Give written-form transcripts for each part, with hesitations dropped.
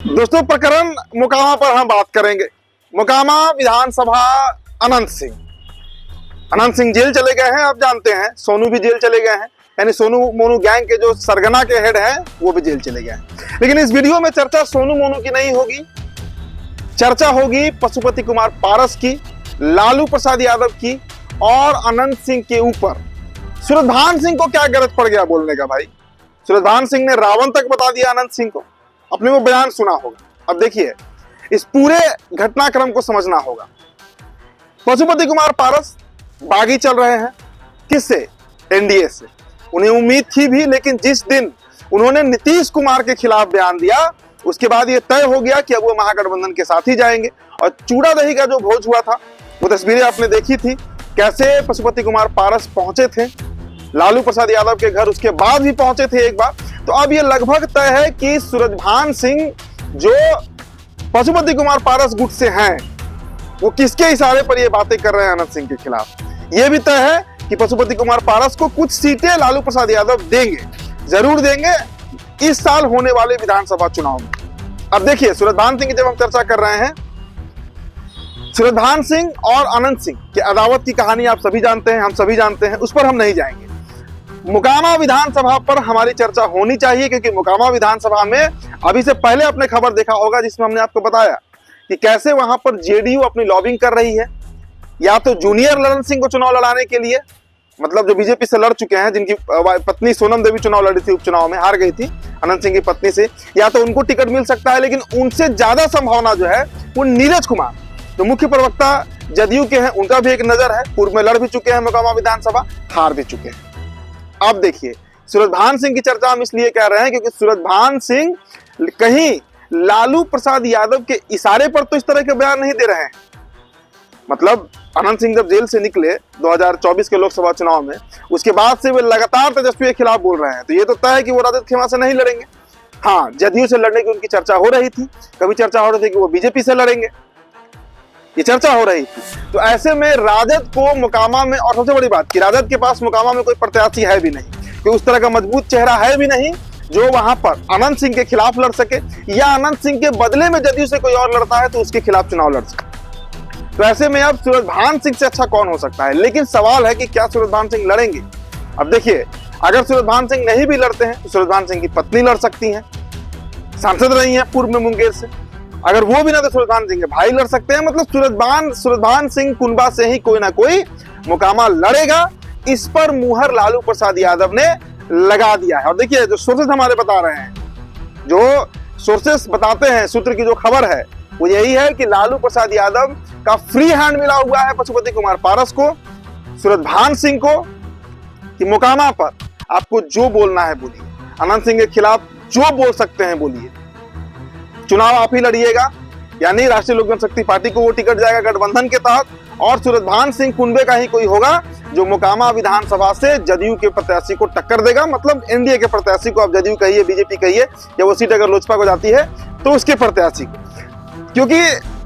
दोस्तों, प्रकरण मोकामा पर हम बात करेंगे। मोकामा विधानसभा अनंत सिंह जेल चले गए हैं। आप जानते हैं सोनू भी जेल चले गए हैं, यानी सोनू मोनू गैंग के जो सरगना के हेड हैं वो भी जेल चले गए हैं। लेकिन इस वीडियो में चर्चा सोनू मोनू की नहीं होगी, चर्चा होगी पशुपति कुमार पारस की, लालू प्रसाद यादव की और अनंत सिंह के ऊपर। सूरजभान सिंह को क्या गरज पड़ गया बोलने का भाई? सूरजभान सिंह ने रावण तक बता दिया अनंत सिंह को, अपने वो बयान सुना होगा। अब देखिए, इस पूरे घटनाक्रम को समझना होगा। पशुपति कुमार पारस बागी चल रहे हैं किससे? एनडीए से। उन्हें उम्मीद थी भी, लेकिन जिस दिन उन्होंने नीतीश कुमार के खिलाफ बयान दिया उसके बाद ये तय हो गया कि अब वो महागठबंधन के साथ ही जाएंगे। और चूड़ा दही का जो भोज हुआ था वो तस्वीरें आपने देखी थी, कैसे पशुपति कुमार पारस पहुंचे थे लालू प्रसाद यादव के घर, उसके बाद भी पहुंचे थे एक बार। तो अब ये लगभग तय है कि सूरजभान सिंह जो पशुपति कुमार पारस गुट से हैं वो किसके इशारे पर ये बातें कर रहे हैं अनंत सिंह के खिलाफ। ये भी तय है कि पशुपति कुमार पारस को कुछ सीटें लालू प्रसाद यादव देंगे, जरूर देंगे इस साल होने वाले विधानसभा चुनाव में। अब देखिए, सूरजभान सिंह की जब हम चर्चा कर रहे हैं, सूरजभान सिंह और अनंत सिंह की अदावत की कहानी आप सभी जानते हैं, हम सभी जानते हैं, उस पर हम नहीं जाएंगे। मोकामा विधानसभा पर हमारी चर्चा होनी चाहिए, क्योंकि मोकामा विधानसभा में अभी से पहले आपने खबर देखा होगा जिसमें हमने आपको बताया कि कैसे वहां पर जेडीयू अपनी लॉबिंग कर रही है, या तो जूनियर ललन सिंह को चुनाव लड़ाने के लिए, मतलब जो बीजेपी से लड़ चुके हैं, जिनकी पत्नी सोनम देवी चुनाव लड़ी थी, उपचुनाव में हार गई थी अनंत सिंह की पत्नी से, या तो उनको टिकट मिल सकता है। लेकिन उनसे ज्यादा संभावना जो है वो नीरज कुमार, जो मुख्य प्रवक्ता जदयू के हैं, उनका भी एक नजर है। पूर्व में लड़ भी चुके हैं मोकामा विधानसभा, हार भी चुके हैं। अब देखिए, सूरजभान सिंह की चर्चा हम इसलिए कह रहे हैं क्योंकि सूरजभान सिंह कहीं लालू प्रसाद यादव के इशारे पर तो इस तरह के बयान नहीं दे रहे हैं। मतलब अनंत सिंह जब जेल से निकले 2024 के लोकसभा चुनाव में, उसके बाद से वे लगातार तेजस्वी के खिलाफ बोल रहे हैं। तो ये तो तय है कि वो राजद खेमा से नहीं लड़ेंगे। हाँ, जदयू से लड़ने की उनकी चर्चा हो रही थी, कभी चर्चा हो रही थी कि वो बीजेपी से लड़ेंगे, ये चर्चा हो रही थी। तो ऐसे में राजद को मोकामा में, और सबसे बड़ी बात कि राजद के पास मोकामा में कोई प्रत्याशी है भी नहीं, कि उस तरह का मजबूत चेहरा है भी नहीं जो वहां पर अनंत सिंह के खिलाफ लड़ सके, या अनंत सिंह के बदले में जदयू से कोई और लड़ता है तो उसके खिलाफ चुनाव लड़ सके। तो ऐसे में अब सूरजभान सिंह से अच्छा कौन हो सकता है? लेकिन सवाल है कि क्या सूरजभान सिंह लड़ेंगे? अब देखिए, अगर सूरजभान सिंह नहीं भी लड़ते हैं तो सूरजभान सिंह की पत्नी लड़ सकती है, सांसद रही है पूर्व में मुंगेर से। अगर वो भी ना तो सूरजभान सिंह के भाई लड़ सकते हैं। मतलब सूरजभान सिंह कुनबा से ही कोई ना कोई मोकामा लड़ेगा, इस पर मुहर लालू प्रसाद यादव ने लगा दिया है। और देखिए, जो सोर्सेस हमारे बता रहे हैं, जो सोर्सेस बताते हैं, सूत्र की जो खबर है वो यही है कि लालू प्रसाद यादव का फ्री हैंड मिला हुआ है पशुपति कुमार पारस को, सूरजभान सिंह को, कि मोकामा पर आपको जो बोलना है बोलिए, अनंत सिंह के खिलाफ जो बोल सकते हैं बोलिए, चुनाव आप ही लड़िएगा, यानी राष्ट्रीय लोक जनशक्ति पार्टी को वो टिकट जाएगा गठबंधन के तहत, और सूरजभान सिंह कुनबे का ही कोई होगा जो मोकामा विधानसभा से जदयू के प्रत्याशी को टक्कर देगा। मतलब एनडीए के प्रत्याशी को, आप जदयू कहिए, बीजेपी कहिए, या वो सीट अगर लोजपा को जाती है तो उसके प्रत्याशी को। क्योंकि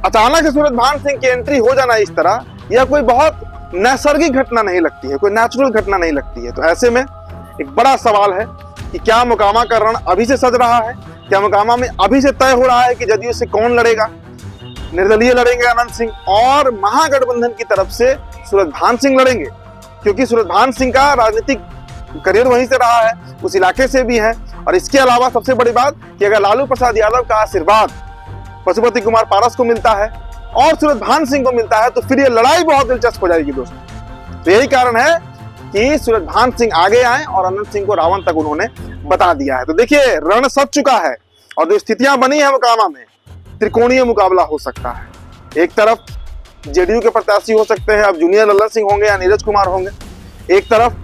अचानक से सूरजभान सिंह की एंट्री हो जाना इस तरह, यह कोई बहुत नैसर्गिक घटना नहीं लगती है, कोई नेचुरल घटना नहीं लगती है। तो ऐसे में एक बड़ा सवाल है कि क्या मोकामा का रण अभी से सज रहा है? क्या मोकामा में अभी से तय हो रहा है कि जदयू से कौन लड़ेगा? निर्दलीय लड़ेंगे अनंत सिंह, और महागठबंधन की तरफ से सूरजभान सिंह लड़ेंगे, क्योंकि सूरजभान सिंह का राजनीतिक करियर वहीं से रहा है, उस इलाके से भी है। और इसके अलावा सबसे बड़ी बात कि अगर लालू प्रसाद यादव का आशीर्वाद पशुपति कुमार पारस को मिलता है और सूरजभान सिंह को मिलता है तो फिर ये लड़ाई बहुत दिलचस्प हो जाएगी दोस्तों। तो यही कारण है कि सूरजभान सिंह आगे आए और अनंत सिंह को रावण तक उन्होंने बता दिया है। तो देखिए, रण सज चुका है और जो स्थितियां बनी है मोकामा में, त्रिकोणीय मुकाबला हो सकता है। एक तरफ जेडीयू के प्रत्याशी हो सकते हैं, अब जूनियर ललन सिंह होंगे या नीरज कुमार होंगे। एक तरफ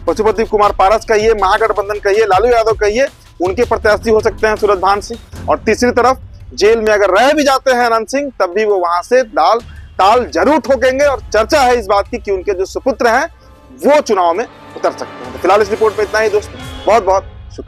पशुपति कुमार पारस कहिए, महागठबंधन कहिए, लालू यादव कहिए, उनके प्रत्याशी हो सकते हैं सूरजभान सिंह। और तीसरी तरफ जेल में अगर रह भी जाते हैं अनंत सिंह, तब भी वो वहां से ताल जरूर ठोकेंगे। और चर्चा है इस बात की कि उनके जो सुपुत्र हैं वो चुनाव में उतर सकते हैं। तो फिलहाल इस रिपोर्ट में इतना ही दोस्तों, बहुत बहुत